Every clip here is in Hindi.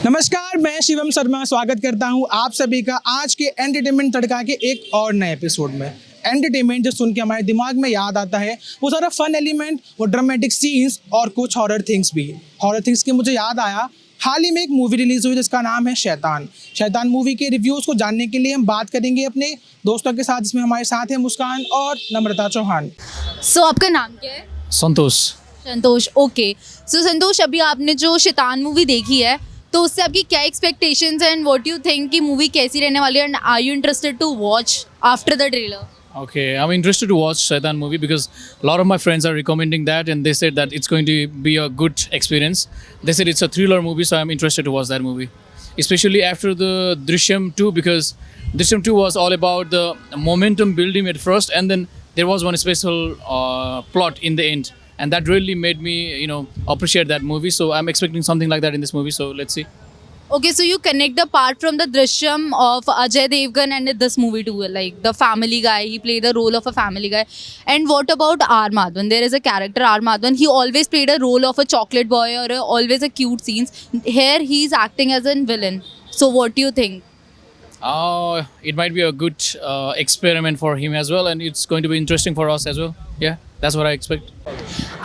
नमस्कार, मैं शिवम शर्मा स्वागत करता हूं आप सभी का आज के एंटरटेनमेंट तड़का के एक और नए एपिसोड में। एंटरटेनमेंट जो सुन के हमारे दिमाग में याद आता है वो सारा फन एलिमेंट, वो ड्रामेटिक सीन्स और कुछ हॉरर थिंग्स भी। हॉरर थिंग्स की मुझे याद आया, हाल ही में एक मूवी रिलीज हुई जिसका नाम है शैतान। शैतान मूवी के रिव्यूज़ को जानने के लिए हम बात करेंगे अपने दोस्तों के साथ, जिसमें हमारे साथ हैं मुस्कान और नम्रता चौहान। सो आपका नाम क्या है? संतोष। संतोष, ओके। सो संतोष, अभी आपने जो शैतान मूवी देखी है तो उससे आपकी क्या एक्सपेक्टेशंस हैं एंड व्हाट यू थिंक कि मूवी कैसी रहने वाली है and are you interested to watch after the trailer? Okay, I'm interested to watch Shaitan movie because a lot of my friends are recommending that and they said that it's going to be a good experience. They said it's a thriller movie, so I'm interested to watch that movie. Especially after the Drishyam 2, because Drishyam 2 was all about the momentum building at first and then there was one special plot in the end. And that really made me, appreciate that movie. So I'm expecting something like that in this movie. So let's see. Okay, so you connect the part from the Drishyam of Ajay Devgan and this movie too, like the family guy. He played the role of a family guy. And what about R. Madhavan? There is a character R. Madhavan. He always played a role of a chocolate boy or always a cute scenes. Here he's acting as a villain. So what do you think? It might be a good experiment for him as well, and it's going to be interesting for us as well. Yeah, that's what I expect.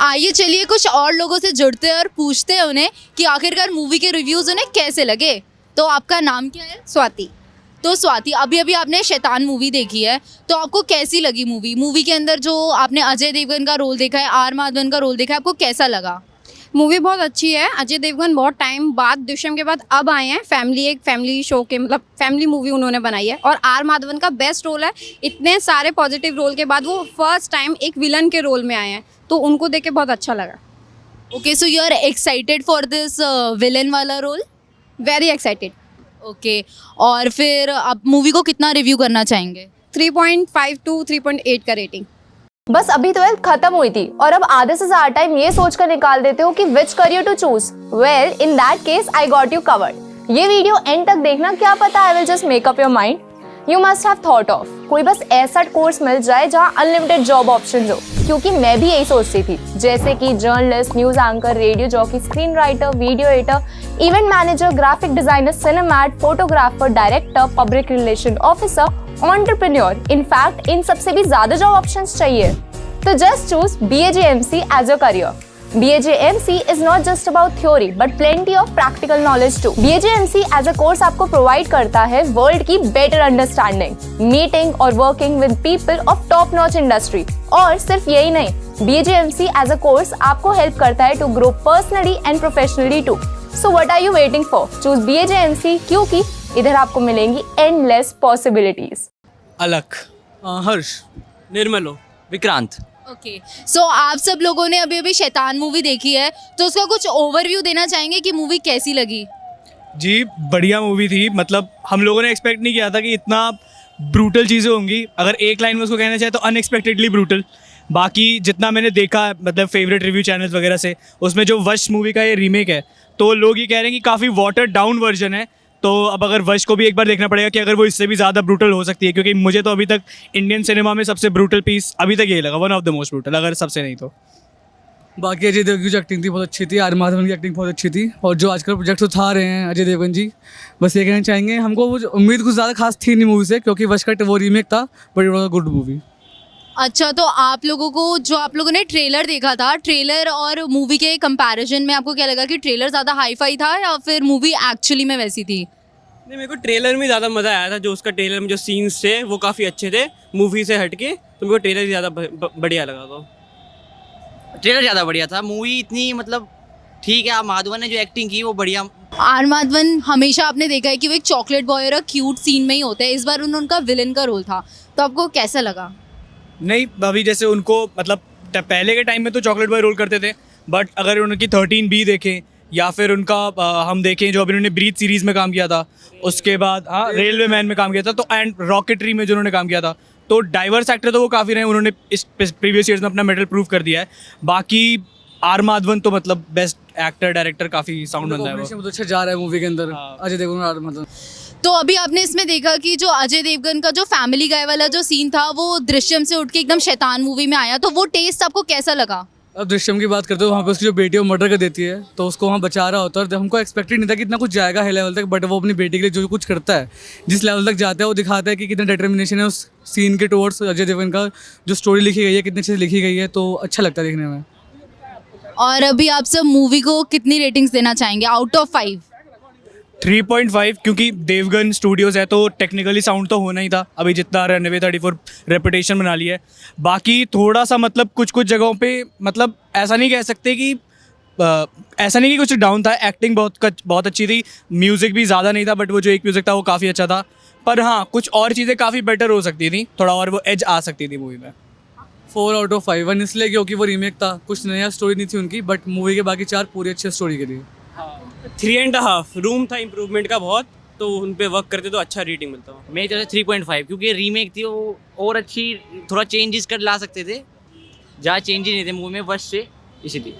आइए चलिए कुछ और लोगों से जुड़ते हैं और पूछते हैं उन्हें कि आखिरकार मूवी के रिव्यूज़ उन्हें कैसे लगे। तो आपका नाम क्या है? स्वाति। तो स्वाति, अभी अभी आपने शैतान मूवी देखी है तो आपको कैसी लगी मूवी के अंदर जो आपने अजय देवगन का रोल देखा है, आर माधवन का रोल देखा है, आपको कैसा लगा? मूवी बहुत अच्छी है। अजय देवगन बहुत टाइम बाद, दृश्यम के बाद अब आए हैं। एक फैमिली शो के मतलब फैमिली मूवी उन्होंने बनाई है और आर माधवन का बेस्ट रोल है। इतने सारे पॉजिटिव रोल के बाद वो फर्स्ट टाइम एक विलन के रोल में आए हैं, तो उनको देख के बहुत अच्छा लगा। Okay, so you are excited for this villain वाला रोल? Very excited. ओके, और फिर आप मूवी को कितना रिव्यू करना चाहेंगे? 3.5 to 3.8 का रेटिंग। बस अभी 12th खत्म हुई थी और अब आधे से ज्यादा टाइम ये सोचकर निकाल देते हो कि which career to choose. Well, in that case I got you covered. ये वीडियो एंड तक देखना, क्या पता I will just make up your mind. You must have thought of कोई बस ऐसा कोर्स मिल जाए जहाँ अनलिमिटेड जॉब ऑप्शन हो, क्योंकि मैं भी यही सोचती थी। जैसे कि journalist, news anchor, radio jockey, screen writer, video editor, event manager, graphic designer, cinematographer, director, public relation officer, entrepreneur. In fact इन सबसे भी ज्यादा जॉब ऑप्शंस चाहिए। तो just choose BAJMC as your career. BAJMC is not just about theory but plenty of practical knowledge too. BAJMC as a course आपको provide करता है वर्ल्ड की better understanding, meeting और working with people of top notch industry. और सिर्फ यही नहीं, BAJMC as a course आपको help करता है to grow personally and professionally too. So what are you waiting for? Choose BAJMC क्योंकि इधर आपको मिलेंगी endless possibilities. अलक, हर्ष, निर्मलो, विक्रांत। ओके, सो आप सब लोगों ने अभी अभी शैतान मूवी देखी है तो उसका कुछ ओवरव्यू देना चाहेंगे कि मूवी कैसी लगी? जी, बढ़िया मूवी थी। मतलब हम लोगों ने एक्सपेक्ट नहीं किया था कि इतना ब्रूटल चीज़ें होंगी। अगर एक लाइन में उसको कहना चाहे तो अनएक्सपेक्टेडली ब्रूटल। बाकी जितना मैंने देखा मतलब फेवरेट रिव्यू चैनल्स वगैरह से, उसमें जो वश मूवी का ये रीमेक है तो लोग ये कह रहे हैं कि काफ़ी वाटर डाउन वर्जन है। तो अब अगर वश को भी एक बार देखना पड़ेगा कि अगर वो इससे भी ज़्यादा ब्रूटल हो सकती है, क्योंकि मुझे तो अभी तक इंडियन सिनेमा में सबसे ब्रूटल पीस अभी तक यही लगा, one of the most brutal, अगर सबसे नहीं तो। बाकी अजय देवगन की जो एक्टिंग थी बहुत अच्छी थी, आर माधवन की एक्टिंग बहुत अच्छी थी, और जो आजकल प्रोजेक्ट उठा रहे हैं अजय देवगन जी, बस ये कहना चाहेंगे हमको वो उम्मीद कुछ ज़्यादा खास थी नहीं मूवी से, क्योंकि वश का वो रीमेक था, but it was a good movie. अच्छा, तो आप लोगों को जो आप लोगों ने ट्रेलर देखा था, ट्रेलर और मूवी के कंपैरिजन में आपको क्या लगा कि ट्रेलर ज़्यादा हाई फाई था या फिर मूवी एक्चुअली में वैसी थी? नहीं, मेरे को ट्रेलर में ज़्यादा मज़ा आया था। जो उसका ट्रेलर में जो सीन्स थे वो काफ़ी अच्छे थे मूवी से हटके, तो मेरे को ट्रेलर ही ज़्यादा बढ़िया लगा। तो ट्रेलर ज़्यादा बढ़िया था, मूवी इतनी मतलब ठीक है। आर माधवन ने जो एक्टिंग की वो बढ़िया। आर माधवन हमेशा आपने देखा है कि वो एक चॉकलेट बॉय और क्यूट सीन में ही होता है। इस बार उनका विलन का रोल था, तो आपको कैसा लगा? नहीं, अभी जैसे उनको मतलब पहले के टाइम में तो चॉकलेट बॉय रोल करते थे, बट अगर उनकी 13B देखें या फिर उनका हम देखें जो अभी उन्होंने ब्रीथ सीरीज़ में काम किया था, उसके बाद हाँ रेलवे मैन में काम किया था, तो एंड रॉकेटरी में जो उन्होंने काम किया था, तो डाइवर्स एक्टर तो वो काफ़ी रहे। उन्होंने इस प्रीवियस ईयर्स में अपना मेडल प्रूव कर दिया है। बाकी आर माधवन तो मतलब बेस्ट एक्टर डायरेक्टर काफ़ी साउंड बंदा है, बहुत अच्छा जा रहा है मूवी के अंदर अजय देवगन और आर माधवन। तो अभी आपने इसमें देखा कि जो अजय देवगन का जो फैमिली गाय वाला जो सीन था वो दृश्यम से उठ के एकदम शैतान मूवी में आया, तो वो टेस्ट आपको कैसा लगा? अब दृश्यम की बात करते हो, वहाँ पे उसकी जो बेटी है वो मर्डर कर देती है, तो उसको वहाँ बचा रहा होता है। और हमको एक्सपेक्टेड नहीं था कि इतना कुछ जाएगा हाई लेवल तक, बट वो अपनी बेटी के लिए जो कुछ करता है, जिस लेवल तक जाता है, वो दिखाता है कि कितना डिटर्मिनेशन है उस सीन के टुवर्ड्स अजय देवगन का। जो स्टोरी लिखी गई है कितनी अच्छे से लिखी गई है, तो अच्छा लगता है देखने में। और अभी आप सब मूवी को कितनी रेटिंग्स देना चाहेंगे आउट ऑफ 5? 3.5, क्योंकि देवगन स्टूडियोज़ है तो टेक्निकली साउंड तो होना ही था। अभी जितना रनवे 34 रेपुटेशन बना ली है, बाकी थोड़ा सा मतलब कुछ कुछ जगहों पे मतलब ऐसा नहीं कह सकते कि ऐसा नहीं कि कुछ डाउन था। एक्टिंग बहुत अच्छी थी, म्यूज़िक भी ज़्यादा नहीं था, बट वो जो एक म्यूज़िक था वो काफ़ी अच्छा था। पर हाँ, कुछ और चीज़ें काफ़ी बेटर हो सकती थी, थोड़ा और वो एज आ सकती थी मूवी में। 4 आउट ऑफ 5 इसलिए क्योंकि वो रीमेक था, कुछ नया स्टोरी नहीं थी उनकी, बट मूवी के बाकी 4 पूरी अच्छी स्टोरी के लिए। 3.5 रूम था इम्प्रूवमेंट का बहुत, तो उन पे वर्क करते तो अच्छा रेटिंग मिलता। मेरी तरफ से 3.5, क्योंकि रीमेक थी वो और अच्छी, थोड़ा चेंजेस कर ला सकते थे, ज़्यादा चेंजेस नहीं थे मूवी में बस से, इसीलिए।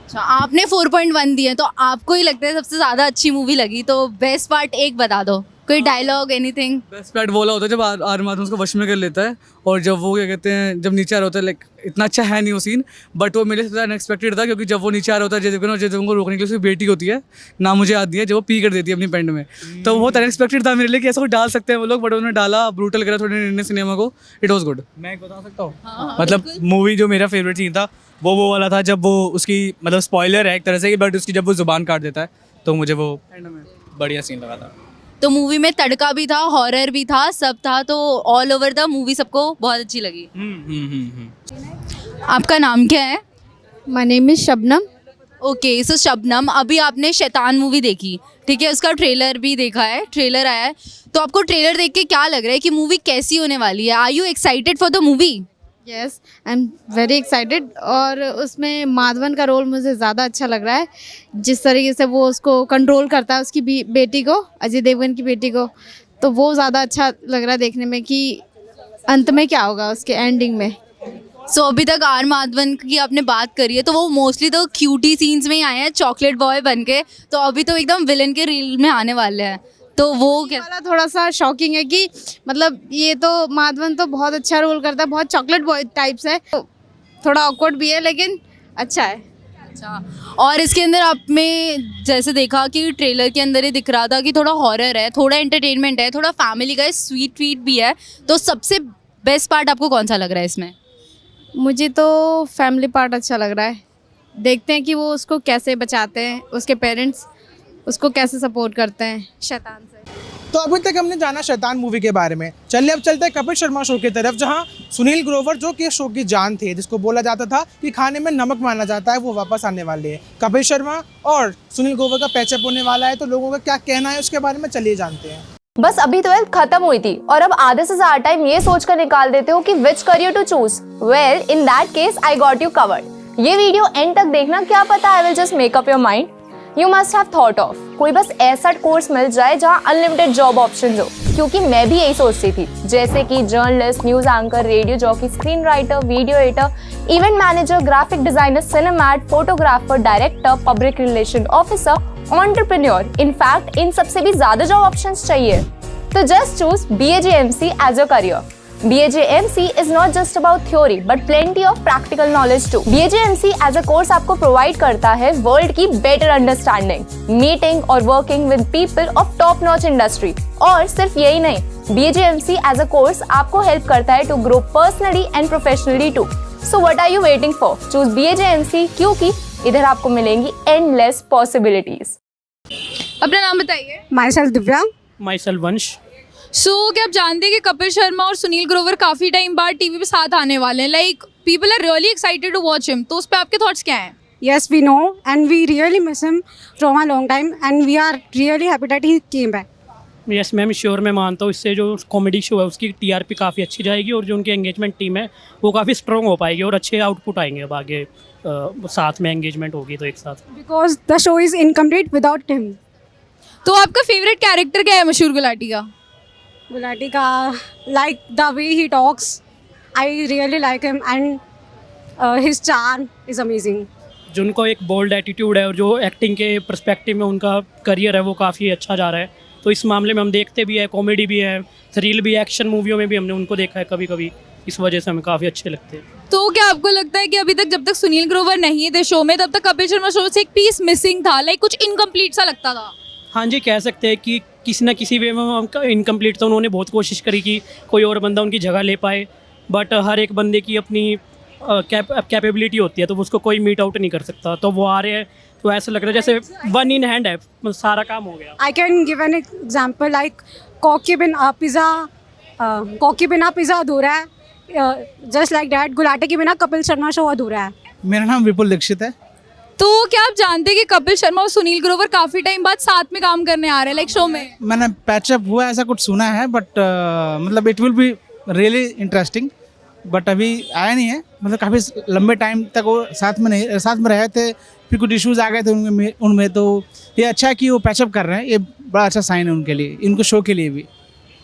अच्छा, आपने 4.1 दिए, तो आपको ही लगता है सबसे ज़्यादा अच्छी मूवी लगी, तो बेस्ट पार्ट एक बता दो, कोई डायलॉग एनीथिंग। बेस्ट पार्ट बोला होता है जब आर माधवन उसको वश में कर लेता है, और जब वो क्या कहते हैं, जब नीचे आ रहा होता है, लाइक इतना अच्छा है नहीं वो सीन, बट वो मेरे से अनएक्सपेक्टेड था, क्योंकि जब वो नीचे आ रहा होता है अजय देवगन को रोकने के लिए उसकी बेटी होती है, ना मुझे याद नहीं है, जब वो पी कर देती है अपनी पेंट में, तो बहुत अनएक्सपेक्टेड था मेरे लिए कि ऐसा कुछ डाल सकते हैं वो लोग, बट उन्होंने डाला, ब्रूटल करा थोड़े इंडियन सिनेमा को। It was good. मैं एक बता सकता हूँ, मतलब मूवी जो मेरा फेवरेट सीन था वो वाला था जब वो उसकी, मतलब स्पॉइलर है एक तरह से, बट उसकी जब वो जुबान काट देता है, तो मुझे वो बढ़िया सीन लगा था। तो मूवी में तड़का भी था, हॉरर भी था, सब था, तो ऑल ओवर द मूवी सबको बहुत अच्छी लगी। आपका नाम क्या है? My name is Shabnam. Okay, so Shabnam, अभी आपने शैतान मूवी देखी, ठीक है, उसका ट्रेलर भी देखा है, ट्रेलर आया है, तो आपको ट्रेलर देख के क्या लग रहा है कि मूवी कैसी होने वाली है? Are you excited for the movie? Yes, I am very excited. और उसमें माधवन का रोल मुझे ज़्यादा अच्छा लग रहा है, जिस तरीके से वो उसको कंट्रोल करता है, उसकी बेटी को, अजय देवगन की बेटी को, तो वो ज़्यादा अच्छा लग रहा है देखने में कि अंत में क्या होगा उसके एंडिंग में। सो अभी तक आर माधवन की आपने बात करी है, तो वो मोस्टली तो क्यूटी सीन्स में ही आए हैं चॉकलेट बॉय बन के, तो अभी तो एकदम विलन के रील में आने वाले हैं, तो वो क्या वाला थोड़ा सा शॉकिंग है कि मतलब ये तो माधवन तो बहुत अच्छा रोल करता है, बहुत चॉकलेट बॉय टाइप्स है, तो थोड़ा ऑकवर्ड भी है लेकिन अच्छा है। अच्छा, और इसके अंदर आपने जैसे देखा कि ट्रेलर के अंदर ही दिख रहा था कि थोड़ा हॉरर है, थोड़ा एंटरटेनमेंट है, थोड़ा फैमिली का है, स्वीट भी है, तो सबसे बेस्ट पार्ट आपको कौन सा लग रहा है इसमें? मुझे तो फैमिली पार्ट अच्छा लग रहा है। देखते हैं कि वो उसको कैसे बचाते हैं, उसके पेरेंट्स उसको कैसे सपोर्ट करते हैं शैतान से। तो अभी तक हमने जाना शैतान मूवी के बारे में। चलिए अब चलते हैं कपिल शर्मा शो की तरफ, जहां सुनील ग्रोवर जो कि शो की जान थे, जिसको बोला जाता था कि खाने में नमक माना जाता है, वो वापस आने वाले हैं। कपिल शर्मा और सुनील ग्रोवर का पैचअप होने वाला है, तो लोगों का क्या कहना है उसके बारे में चलिए जानते हैं। बस अभी 12th खत्म हुई थी और अब आधे से ज्यादा टाइम ये सोचकर निकाल देते हो कि which career to choose. Well, in that case I got you covered. ये वीडियो एंड तक देखना, क्या पता I will just make up your mind. You must have thought of कोई बस ऐसा कोर्स मिल जाए जहाँ अनलिमिटेड जॉब ऑप्शन हो, क्योंकि मैं भी यही सोचती थी, जैसे कि journalist, news anchor, radio jockey, screen writer, video editor, event manager, graphic designer, cinematographer, director, public relation officer, entrepreneur. In fact इन सबसे भी ज्यादा जॉब ऑप्शंस चाहिए, तो just choose BAJMC as your career. BAJMC is not just about theory but plenty of practical knowledge too. BAJMC as a course आपको provide करता है world की better understanding, meeting और working with people of top notch industry। और सिर्फ यही नहीं, BAJMC as a course आपको help करता है to grow personally and professionally too. So what are you waiting for? Choose BAJMC, क्योंकि इधर आपको मिलेंगी endless possibilities। अपना नाम बताइए। My self Divya. My self वंश। सो क्या आप जानते हैं कि कपिल शर्मा और सुनील ग्रोवर काफ़ी टाइम बाद टीवी पे साथ आने वाले हैं, like people are really excited to watch him, तो उस पर आपके थॉट्स क्या हैं? Yes, we know and we really miss him from a long time and we are really happy that he came back. Yes ma'am, sure मैं मानता हूँ, इससे जो कॉमेडी शो है उसकी TRP काफ़ी अच्छी जाएगी और जो उनकी एंगेजमेंट टीम है वो काफ़ी स्ट्रॉन्ग हो पाएगी और अच्छे आउटपुट आएंगे अब आगे, साथ में एंगेजमेंट होगी तो एक साथ। Because the show is incomplete without him. तो आपका फेवरेट कैरेक्टर क्या है मशहूर गुलाटी का? Gulati ka, like the way he talks, I really like him and his charm is amazing. जो उनको एक बोल्ड एटीट्यूड है और जो एक्टिंग के पर्सपेक्टिव में उनका करियर है वो काफ़ी अच्छा जा रहा है, तो इस मामले में हम देखते भी है, कॉमेडी भी है, थ्रिल भी, एक्शन मूवियों में भी हमने उनको देखा है कभी कभी, इस वजह से हमें काफ़ी अच्छे लगते हैं। तो क्या आपको लगता है कि अभी तक जब तक सुनील ग्रोवर नहीं थे शो में तब तक कपिल शर्मा शो से एक पीस मिसिंग था, लाइक कुछ इनकम्प्लीट सा लगता था? हाँ जी, कह सकते हैं कि किसी ना किसी वे में उनका इनकम्प्लीट था। उन्होंने बहुत कोशिश करी कि कोई और बंदा उनकी जगह ले पाए, बट हर एक बंदे की अपनी कैपेबिलिटी होती है, तो उसको कोई मीट आउट नहीं कर सकता। तो वो आ रहे हैं तो ऐसा लग रहा है जैसे वन इन हैंड है, मतलब सारा काम हो गया। I can give an example like Coke के बिना पिज़्ज़ा अधूरा है, जस्ट लाइक डैट गुलाटी के बिना कपिल शर्मा शो अधूरा है। मेरा नाम विपुल दीक्षित है। तो क्या आप जानते हैं कि कपिल शर्मा और सुनील ग्रोवर काफी टाइम बाद साथ में काम करने आ रहे हैं लाइक शो में? मैंने पैचअप हुआ ऐसा कुछ सुना है, बट मतलब it will be really interesting, but अभी आया नहीं है। मतलब काफ़ी लंबे टाइम तक वो साथ में रहे थे, फिर कुछ इश्यूज आ गए थे उनमें तो ये अच्छा है कि वो पैचअप कर रहे हैं, ये बड़ा अच्छा साइन है उनके लिए, इनको शो के लिए भी।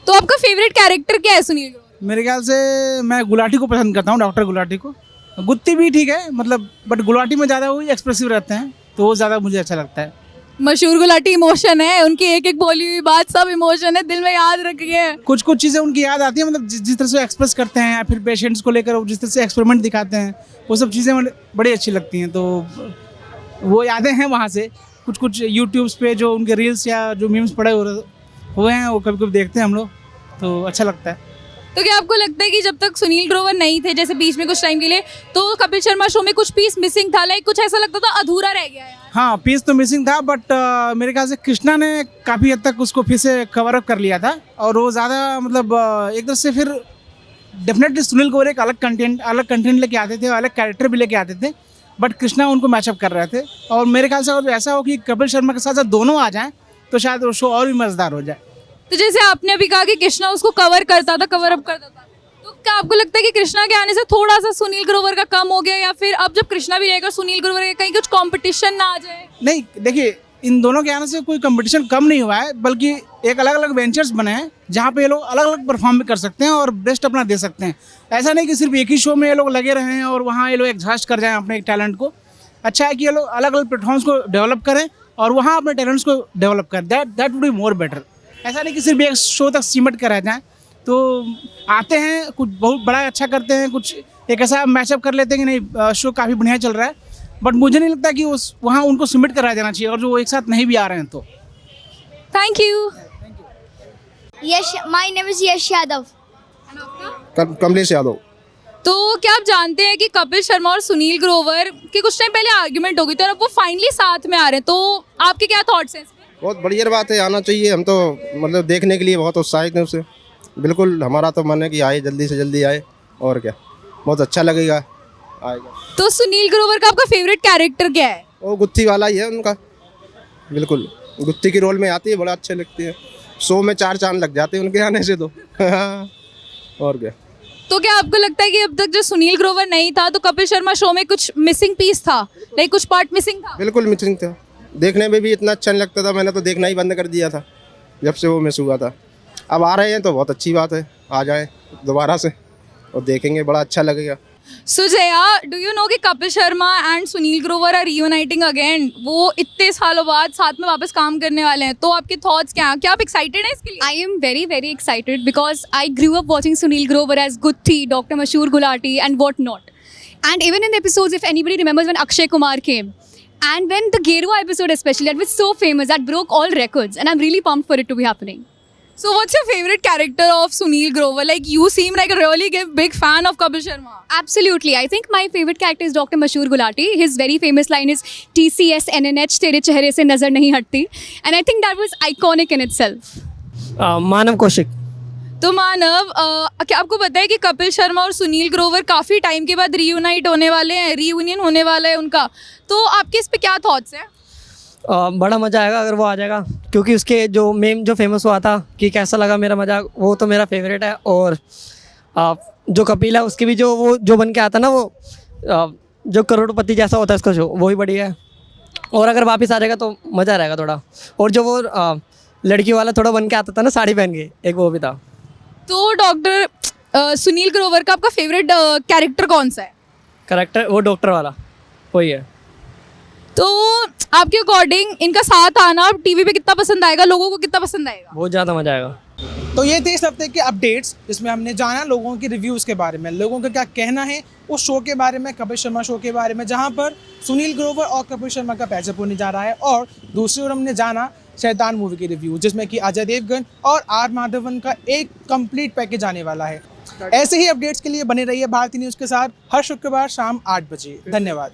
तो आपका फेवरेट कैरेक्टर क्या है सुनील ग्रोवर? मेरे ख्याल से मैं गुलाटी को पसंद करता हूँ, डॉक्टर गुलाटी को। गुत्ती भी ठीक है मतलब, बट गुलाटी में ज़्यादा वो एक्सप्रेसिव रहते हैं, तो वो ज़्यादा मुझे अच्छा लगता है। मशहूर गुलाटी इमोशन है, उनकी एक एक बोली हुई बात सब इमोशन है, दिल में याद रखी है। कुछ चीज़ें उनकी याद आती हैं, मतलब जिस तरह से एक्सप्रेस करते हैं या फिर पेशेंट्स को लेकर जिस तरह से एक्सपेरिमेंट दिखाते हैं, वो सब चीज़ें बड़ी अच्छी लगती हैं। तो वो यादें हैं वहाँ से, कुछ यूट्यूब्स पे जो उनके रील्स या जो मीम्स पड़े हुए हैं वो कभी देखते हैं हम लोग, तो अच्छा लगता है। तो क्या आपको लगता है कि जब तक सुनील ग्रोवर नहीं थे, जैसे बीच में कुछ टाइम के लिए, तो कपिल शर्मा शो में कुछ पीस मिसिंग था, लाइक कुछ ऐसा लगता था अधूरा रह गया यार? हाँ, पीस तो मिसिंग था, बट मेरे ख्याल से कृष्णा ने काफ़ी हद तक उसको फिर से कवर अप कर लिया था, और वो ज़्यादा मतलब एक तरह से फिर डेफिनेटली सुनील ग्रोवर एक अलग कंटेंट लेके आते थे, अलग कैरेक्टर भी लेके आते थे, बट कृष्णा उनको मैचअप कर रहे थे। और मेरे ख्याल से अगर ऐसा हो कि कपिल शर्मा के साथ साथ दोनों आ जाएँ तो शायद वो शो और भी मज़ेदार हो जाए। तो जैसे आपने अभी कहा कि कृष्णा उसको कवर करता था, कवर अप करता था, तो क्या आपको लगता है कि कृष्णा के आने से थोड़ा सा सुनील ग्रोवर का कम हो गया, या फिर अब जब कृष्णा भी रहेगा सुनील ग्रोवर का कहीं कुछ कंपटीशन ना आ जाए? नहीं, देखिए इन दोनों के आने से कोई कंपटीशन कम नहीं हुआ है, बल्कि एक अलग अलग वेंचर्स बने हैं जहाँ पे ये लोग अलग अलग परफॉर्म भी कर सकते हैं और बेस्ट अपना दे सकते हैं। ऐसा नहीं कि सिर्फ एक ही शो में ये लोग लगे रहे हैं और वहाँ ये लोग एग्जॉस्ट कर जाएं अपने एक टैलेंट को। अच्छा है कि ये लोग अलग अलग प्लेटफॉर्म्स को डेवलप करें और वहाँ अपने टैलेंट्स को डेवलप करें, that would be more better. ऐसा नहीं कि सिर्फ एक शो तक सिमट कर रह जाएँ। तो आते हैं, कुछ बहुत बड़ा अच्छा करते हैं, कुछ एक ऐसा मैचअप कर लेते हैं कि नहीं शो काफ़ी बढ़िया चल रहा है, बट मुझे नहीं लगता कि उस वहाँ उनको सिमट कर रह जाना चाहिए, और जो वो एक साथ नहीं भी आ रहे हैं तो। Thank you. Yash, my name is Yash Yadav. Kamlesh Yadav. तो क्या आप जानते हैं कि कपिल शर्मा और सुनील ग्रोवर के कुछ टाइम पहले आर्ग्यूमेंट हो गई थी और अब वो फाइनली साथ में आ रहे हैं, तो आपके क्या थॉट्स हैं इस पे? बहुत बढ़िया बात है, आना चाहिए। हम तो मतलब देखने के लिए बहुत उत्साहित हैं उसे। बिल्कुल, हमारा तो मन है कि आए, जल्दी से जल्दी आए, और क्या, बहुत अच्छा लगेगा आएगा। तो सुनील ग्रोवर का आपका फेवरेट कैरेक्टर क्या है? वो गुत्थी वाला ही है उनका, बिल्कुल गुत्थी की रोल में आती है, बड़ा अच्छे लगती है। शो में 4 चांद लग जाते हैं उनके आने से तो। और क्या। तो क्या आपको लगता है कि अब तक जो सुनील ग्रोवर नहीं था तो कपिल शर्मा शो में कुछ मिसिंग पीस था, लाइक कुछ पार्ट मिसिंग था? बिल्कुल मिसिंग था, देखने में भी इतना अच्छा नहीं लगता था, मैंने तो देखना ही बंद कर दिया था जब से वो मिस हुआ था। अब आ रहे हैं तो बहुत अच्छी बात है, आ जाए दोबारा से और देखेंगे, बड़ा अच्छा लगेगा। So Jaya, do you know कि Kapil Sharma and Sunil Grover are reuniting again? वो इतने सालों बाद साथ में वापस काम करने वाले हैं, तो आपके थॉट्स क्या हैं? क्या आप एक्साइटेड हैं इसके लिए? I am very, very excited because I grew up watching Sunil Grover as Gutti, Dr. Mashur Gulati and what not. And even in the episodes, if anybody remembers when Akshay Kumar came, and when the Gerwa episode especially, that was so famous, that broke all records, and I'm really pumped for it to be happening. So what's your favorite character of Sunil Grover? Like you seem like a really big fan of Kapil Sharma. Absolutely. I think my favorite character is Dr. Mashur Gulati. His very famous line is TCS NNH तेरे चेहरे से नजर नहीं हटती. And I think that was iconic in itself. मानव कौशिक। तो मानव, क्या आपको पता है कि कपिल शर्मा और सुनील ग्रोवर काफ़ी टाइम के बाद रीयूनाइट होने वाले हैं, रीयूनियन होने वाला है उनका, तो आपके इस पे क्या थॉट्स हैं? बड़ा मज़ा आएगा अगर वो आ जाएगा, क्योंकि उसके जो मेम जो फेमस हुआ था कि कैसा लगा मेरा मजाक, वो तो मेरा फेवरेट है। और जो कपिल है उसकी भी जो बन के आता ना, वो जो करोड़पति जैसा होता है उसका शो, वो ही बढ़िया है। और अगर वापस आ जाएगा तो मज़ा रहेगा थोड़ा। और जो वो लड़की वाला थोड़ा बन के आता था ना साड़ी पहन के, एक वो भी था। तो डॉक्टर सुनील ग्रोवर का आपका फेवरेट कैरेक्टर कौन सा है? करेक्टर वो डॉक्टर वाला वही है। तो आपके अकॉर्डिंग इनका साथ आना टीवी पे कितना पसंद आएगा, लोगों को कितना पसंद आएगा? बहुत ज़्यादा मज़ा आएगा। तो ये थे इस हफ्ते के अपडेट्स, जिसमें हमने जाना लोगों के रिव्यूज़ के बारे में, लोगों का क्या कहना है उस शो के बारे में, कपिल शर्मा शो के बारे में, जहां पर सुनील ग्रोवर और कपिल शर्मा का पैचअप होने जा रहा है। और दूसरी ओर हमने जाना शैतान मूवी के रिव्यू, जिसमें कि अजय देवगन और आर माधवन का एक कंप्लीट पैकेज आने वाला है। ऐसे ही अपडेट्स के लिए बने रहिए भारती न्यूज़ के साथ हर शुक्रवार शाम 8 बजे। धन्यवाद।